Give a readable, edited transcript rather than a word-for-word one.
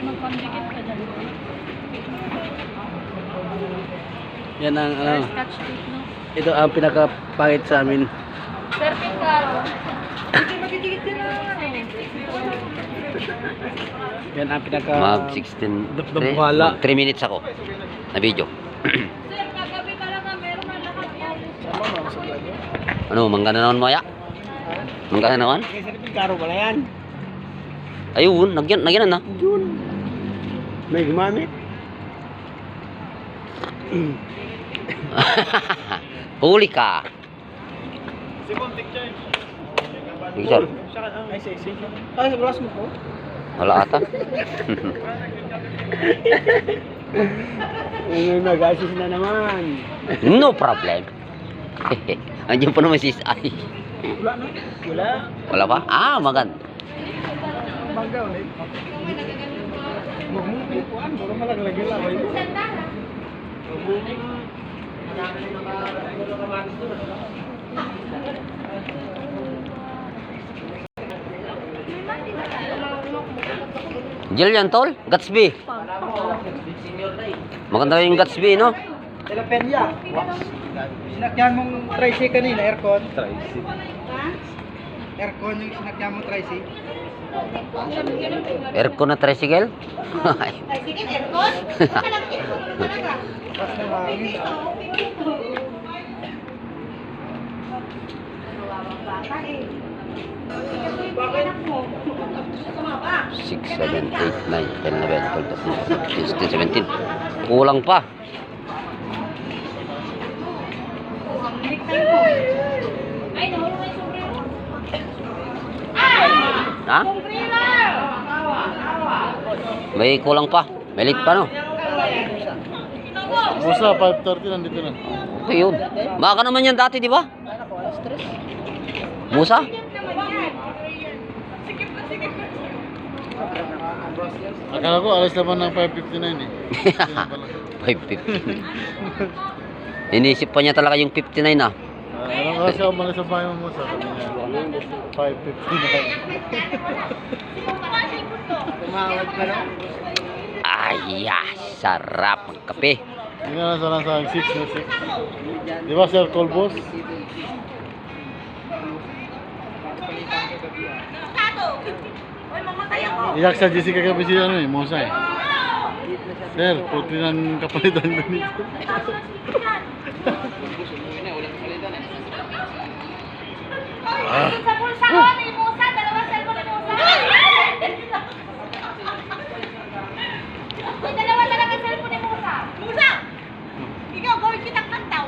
magpandikit ka dyan. Yan ang ano. Scotch tape, no? Ito ang pinakapangit sa amin. Sir, Picaro. Hindi magdidikit din na. Yan ang pinaka... Mag 16. Dabwala. 3 minutes ako na video. Sir, kagabi talaga meron na lahat yan. Ano, mangga na naman mo ya? Mangga na naman? Sir, Picaro pala yan. Ayun, nagyan na. Yun. May gumamit. Huli ka. Picture. Ay, sexy. Ah, sa braso mo po? Wala ata. Nag-assist na naman. No problem. Andiyan pa naman si Ay. Wala na. Wala. Wala pa? Ah, maganda. Bangga ulit. Magmumpi po. Ano malaglagay lang. Jillian tol, Gatsby. Maganda yung Gatsby, no? Telapenya. Sinakyan mong tricy kanina, aircon. Tricy. Aircon yung sinakyan mong tricy. Aircon na tricycle? Tricycle, aircon? Talaga. Pas na hangin. 6, 7, 8, 9, 10, 11, 12, 13, 14, 15, 16, 17. Kulang pa. Ay, nahulog na yung sombrero. Ha? May kulang pa. May late pa, no? Busa, 5:30 nandito na. Okay, yun. Maka naman yan dati, di ba? Musa? Akala ko alas naman ng 5:59 eh. 550. Inisip pa niya talaga yung 59 ah. Anong oras ka umalis sa bahay mo sa kanina? 5:59. Tumawag ka lang. Ay, sarap ng kape. Hindi na nasa lang sa 6 na 6. Di ba Sir Colbos? Iyak sa Jessica Gabi si ano eh, Mosa eh. Sir, puti ng kapalitan ko nito. Sa bulsa ko, may musa. Dalawang cellphone ni musa. May dalawa talaga cellphone ni musa. Musa! Ikaw, gawin kitang kantaw.